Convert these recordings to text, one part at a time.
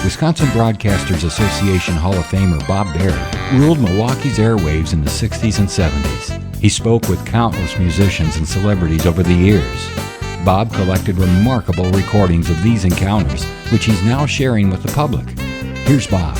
Wisconsin Broadcasters Association Hall of Famer Bob Berry ruled Milwaukee's airwaves in the 60s and 70s. He spoke with countless musicians and celebrities over the years. Bob collected remarkable recordings of these encounters, which he's now sharing with the public. Here's Bob.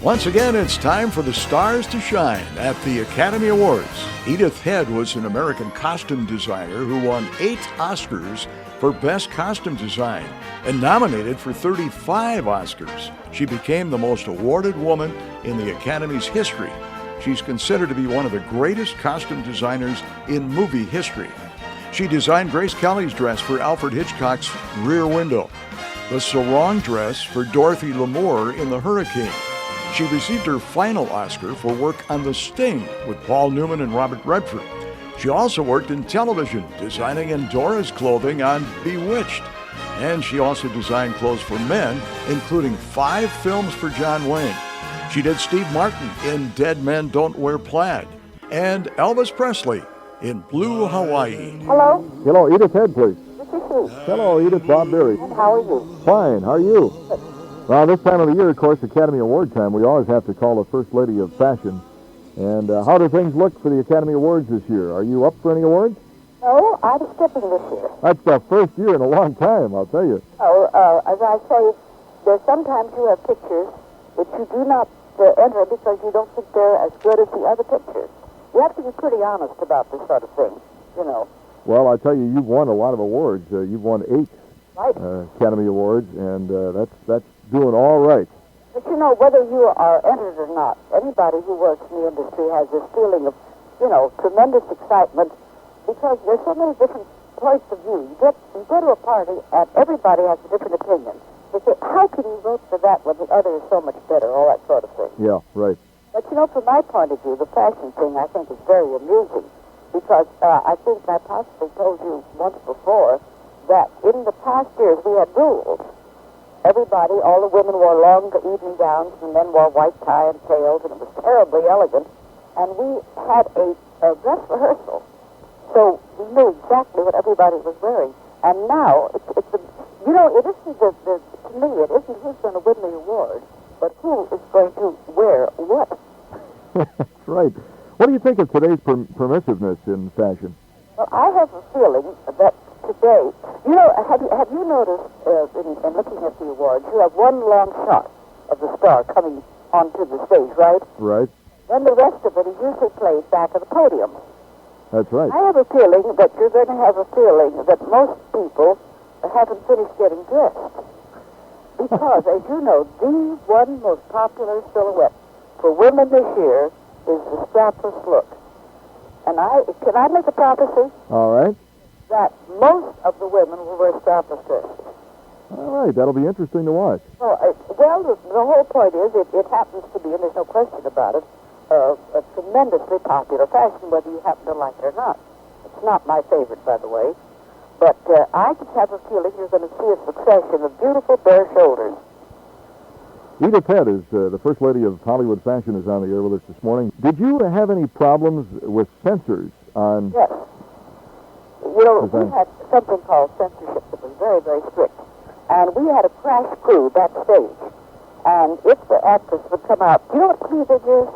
Once again, it's time for the stars to shine at the Academy Awards. Edith Head was an American costume designer who won 8 Oscars for Best Costume Design and nominated for 35 Oscars. She became the most awarded woman in the Academy's history. She's considered to be one of the greatest costume designers in movie history. She designed Grace Kelly's dress for Alfred Hitchcock's Rear Window, the sarong dress for Dorothy Lamour in The Hurricane. She received her final Oscar for work on The Sting with Paul Neuman and Robert Redford. She also worked in television, designing Endora's clothing on Bewitched. And she also designed clothes for men, including 5 films for John Wayne. She did Steve Martin in Dead Men Don't Wear Plaid, and Elvis Presley in Blue Hawaii. Hello? Hello, Edith Head, please. This is she. Hello, Edith. Bob Berry. And how are you? Fine. How are you? Well, this time of the year, of course, Academy Award time, we always have to call the First Lady of Fashion. And how do things look for the Academy Awards this year? Are you up for any awards? No, I'm skipping this year. That's the first year in a long time, I'll tell you. Oh, as I say, there's sometimes you have pictures that you do not enter because you don't think they're as good as the other pictures. You have to be pretty honest about this sort of thing, you know. Well, I tell you, you've won a lot of awards. You've won 8 Right. Academy Awards, and that's doing all right. But you know, whether you are entered or not, anybody who works in the industry has this feeling of, you know, tremendous excitement because there's so many different points of view. You go to a party and everybody has a different opinion. They say, how can you vote for that when the other is so much better, all that sort of thing. Yeah, right. But you know, from my point of view, the fashion thing I think is very amusing because I think I possibly told you once before that in the past years we had rules. Everybody, all the women wore long evening gowns, and men wore white tie and tails, and it was terribly elegant. And we had a dress rehearsal, so we knew exactly what everybody was wearing. And now, it isn't to me, it isn't who's going to win the award, but who is going to wear what. That's right. What do you think of today's permissiveness in fashion? Well, I have a feeling that today, you know, have you noticed in looking at the awards, you have one long shot of the star coming onto the stage, right? Right. Then the rest of it is usually played back at the podium. That's right. I have a feeling that you're going to have a feeling that most people haven't finished getting dressed. Because, as you know, the one most popular silhouette for women this year is the strapless look. And can I make a prophecy? All right. That most of the women will wear strapless dresses. All right, that'll be interesting to watch. Well, the whole point is it happens to be, and there's no question about it, a tremendously popular fashion, whether you happen to like it or not. It's not my favorite, by the way, but I just have a feeling you're going to see a succession of beautiful bare shoulders. Edith Head is the First Lady of Hollywood Fashion is on the air with us this morning. Did you have any problems with censors on... Yes. You know, we had something called censorship that was very, very strict. And we had a crash crew backstage. And if the actress would come out, do you know what cleavage is?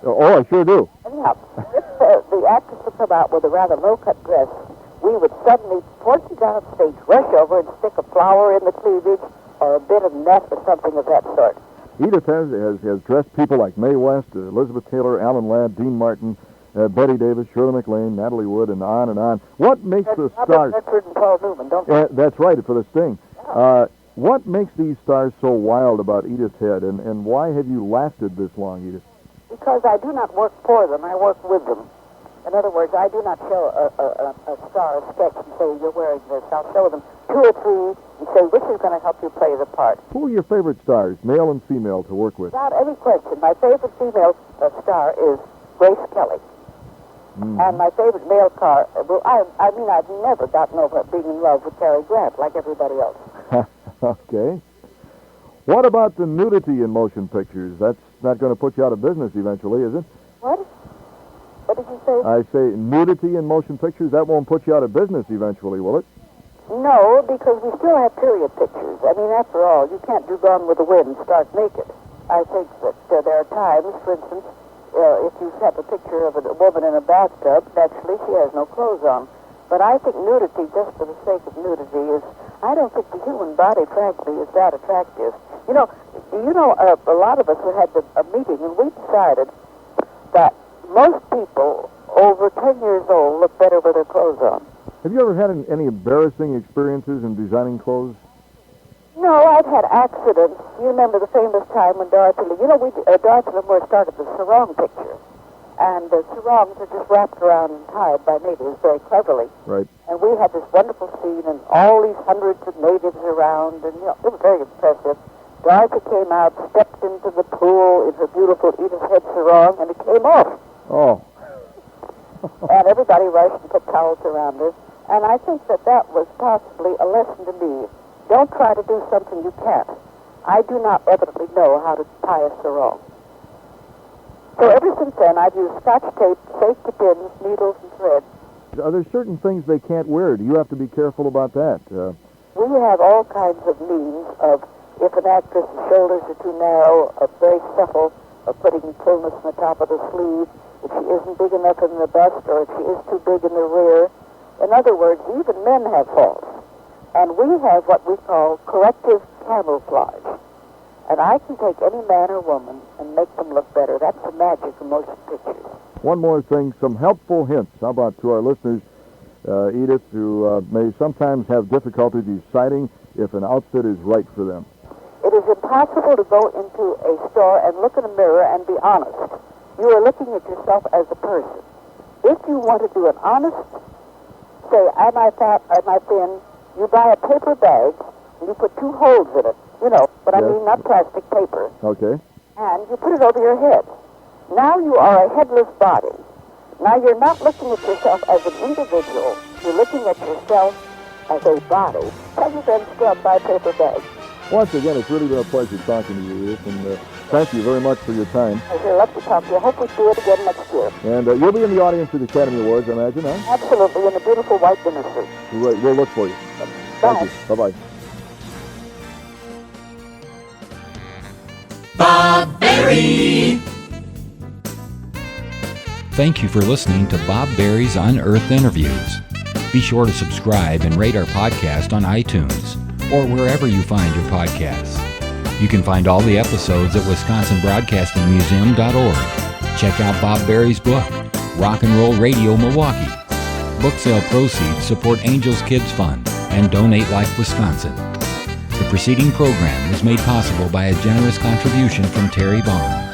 Oh, I sure do. Anyhow, if the actress would come out with a rather low-cut dress, we would suddenly force her down stage, rush over and stick a flower in the cleavage or a bit of net or something of that sort. Edith has dressed people like Mae West, Elizabeth Taylor, Alan Ladd, Dean Martin, Betty Davis, Shirley MacLaine, Natalie Wood, and on and on. What makes the stars... Redford and Paul Neuman, don't they? That's right, for the Sting. Yeah. What makes these stars so wild about Edith Head, and why have you lasted this long, Edith? Because I do not work for them, I work with them. In other words, I do not show a star a sketch and say, you're wearing this. I'll show them 2 or 3 and say, which is going to help you play the part. Who are your favorite stars, male and female, to work with? Without any question, my favorite female star is Grace Kelly. Mm-hmm. And my favorite male star, well, I mean, I've never gotten over being in love with Cary Grant like everybody else. Okay. What about the nudity in motion pictures? That's not going to put you out of business eventually, is it? What? What did you say? I say nudity in motion pictures, that won't put you out of business eventually, will it? No, because we still have period pictures. I mean, after all, you can't do Gone with the Wind stark naked. I think that there are times, for instance, if you have a picture of a woman in a bathtub, naturally she has no clothes on. But I think nudity, just for the sake of nudity, I don't think the human body, frankly, is that attractive. You know, a lot of us had a meeting, and we decided that most people over 10 years old look better with their clothes on. Have you ever had any embarrassing experiences in designing clothes? No, I've had accidents. You remember the famous time when Dorothy Lamour started the sarong picture. And the sarongs are just wrapped around and tied by natives very cleverly. Right. And we had this wonderful scene, and all these hundreds of natives around, and it was very impressive. Dorothy came out, stepped into the pool in her beautiful Edith Head sarong, and it came off. Oh. And everybody rushed and put towels around her. And I think that was possibly a lesson to me. Don't try to do something you can't. I do not evidently know how to tie a sarong. So ever since then, I've used Scotch tape, safety pins, needles, and thread. Are there certain things they can't wear? Do you have to be careful about that? We have all kinds of means of, if an actress's shoulders are too narrow, of very subtle, of putting fullness on the top of the sleeve, if she isn't big enough in the bust, or if she is too big in the rear. In other words, even men have faults. And we have what we call corrective camouflage. And I can take any man or woman and make them look better. That's the magic of motion pictures. One more thing, some helpful hints. How about to our listeners, Edith, who may sometimes have difficulty deciding if an outfit is right for them? It is impossible to go into a store and look in a mirror and be honest. You are looking at yourself as a person. If you want to do an honest, say, am I fat, am I thin, you buy a paper bag and you put 2 holes in it. You know, but yes. I mean not plastic paper. Okay. And you put it over your head. Now you are a headless body. Now you're not looking at yourself as an individual. You're looking at yourself as a body, other than scrubbed by a paper bag. Once again, it's really been a pleasure talking to you, Edith, and thank you very much for your time. I'd love to talk to you. I hope we do it again next year. And you'll be in the audience for the Academy Awards, I imagine, huh? Absolutely, in a beautiful white dinner suit. Great. We'll look for you. Bye. Thank you. Bye-bye. Bob Berry. Thank you for listening to Bob Berry's Unearthed Interviews. Be sure to subscribe and rate our podcast on iTunes or wherever you find your podcasts. You can find all the episodes at WisconsinBroadcastingMuseum.org. Check out Bob Berry's book, Rock and Roll Radio Milwaukee. Book sale proceeds support Angels Kids Fund and Donate Life Wisconsin. The preceding program was made possible by a generous contribution from Terry Bond.